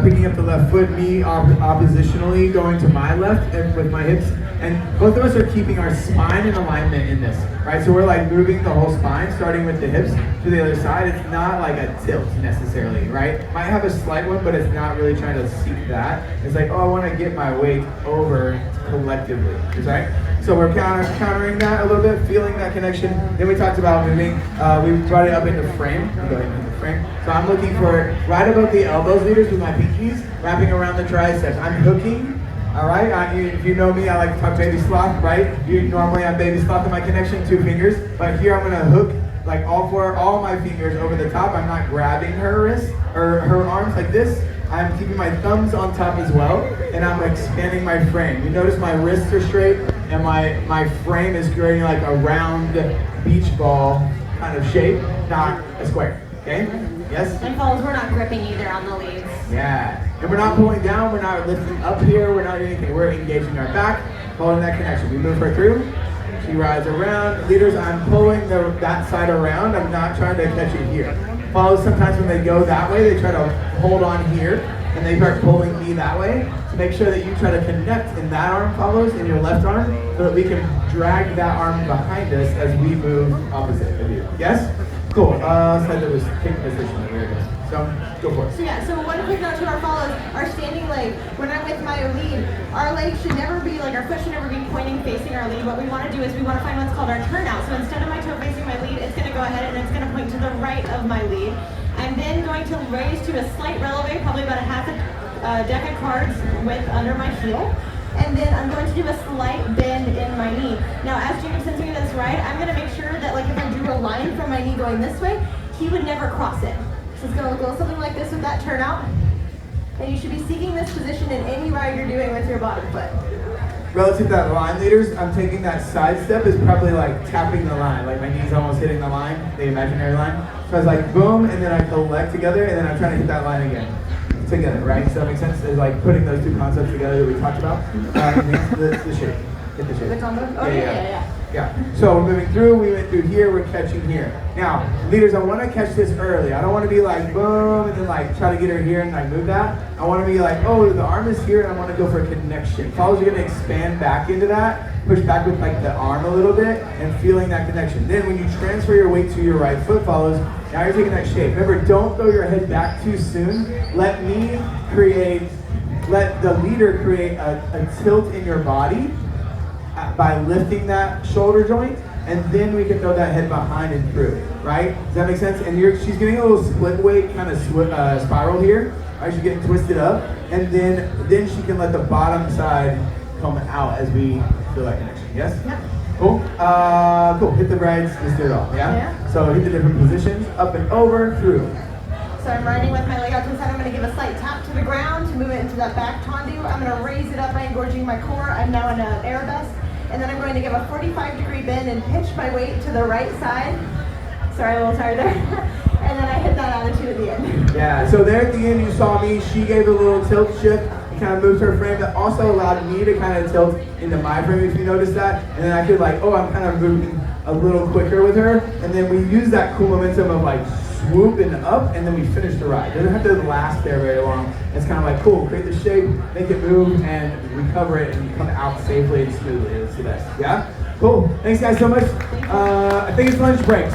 picking up the left foot, me oppositionally going to my left and with my hips. And both of us are keeping our spine in alignment in this, right? So we're like moving the whole spine, starting with the hips to the other side. It's not like a tilt necessarily, right? Might have a slight one, but it's not really trying to seek that. It's like, oh, I want to get my weight over collectively, right? So we're countering that a little bit, feeling that connection. Then we talked about moving. We brought it up into frame. Go ahead into frame. So I'm looking for right above the elbows, leaders, with my pinkies, wrapping around the triceps. I'm hooking. All right, if you know me, I like to talk baby sloth, right? Normally I'm baby sloth in my connection, 2 fingers, but here I'm gonna hook like all my fingers over the top. I'm not grabbing her wrist or her arms like this. I'm keeping my thumbs on top as well, and I'm expanding my frame. You notice my wrists are straight, and my frame is creating like a round beach ball kind of shape, not a square, okay? Yes? And fellas, we're not gripping either on the leads. Yeah. And we're not pulling down, we're not lifting up here, we're not doing anything. We're engaging our back, holding that connection. We move her through. She rides around. Leaders, I'm pulling that side around. I'm not trying to catch it here. Follows, sometimes when they go that way, they try to hold on here, and they start pulling me that way. So make sure that you try to connect in that arm, follows, in your left arm, so that we can drag that arm behind us as we move opposite of you. Yes? Cool. Slide that was kick position. There we go. So, go for it. So yeah, so one quick note to our follows, our standing leg, when I'm with my lead, our leg should never be, like our foot should never be pointing facing our lead. What we want to do is we want to find what's called our turnout. So instead of my toe facing my lead, it's going to go ahead and it's going to point to the right of my lead. I'm then going to raise to a slight releve, probably about a half a deck of cards width under my heel. And then I'm going to do a slight bend in my knee. Now as Jameson's doing this right, I'm going to make sure that like if I drew a line from my knee going this way, he would never cross it. So it's going to go something like this with that turnout. And you should be seeking this position in any ride you're doing with your bottom foot. Relative to that line, leaders, I'm taking that side step is probably like tapping the line, like my knees almost hitting the line, the imaginary line. So I was like boom, and then I collect together, and then I'm trying to hit that line again. Together, right? Does that make sense? It's like putting those two concepts together that we talked about. The shape. Hit the shape. The combo? Oh, yeah. So we're moving through, we went through here, we're catching here. Now, leaders, I want to catch this early. I don't want to be like, boom, and then like try to get her here and like move that. I want to be like, oh, the arm is here, and I want to go for a connection. Follows, you're going to expand back into that, push back with like the arm a little bit, and feeling that connection. Then when you transfer your weight to your right foot, follows, now you're taking that shape. Remember, don't throw your head back too soon. Let the leader create a tilt in your body by lifting that shoulder joint, and then we can throw that head behind and through, right? Does that make sense? And she's getting a little split weight kind of spiral here, right? She's getting twisted up, and then she can let the bottom side come out as we feel that connection. Yes? Yep. Cool. Cool. Hit the rides, just do it all. Yeah? So hit the different positions, up and over, through. So I'm riding with my leg out to the side. I'm going to give a slight tap to the ground to move it into that back tendu. I'm going to raise it up by engorging my core. I'm now in an arabesque. And then I'm going to give a 45-degree bend and pitch my weight to the right side. Sorry, a little tired there. And then I hit that attitude at the end. Yeah, so there at the end you saw me, she gave a little tilt shift. It kind of moved her frame. That also allowed me to kind of tilt into my frame, if you notice that. And then I could like, oh, I'm kind of moving a little quicker with her. And then we use that cool momentum of like swoop and up, and then we finish the ride. It doesn't have to last there very long. It's kind of like, cool, create the shape, make it move, and recover it, and come out safely and smoothly. It's the best. Yeah? Cool. Thanks guys so much. I think it's lunch break.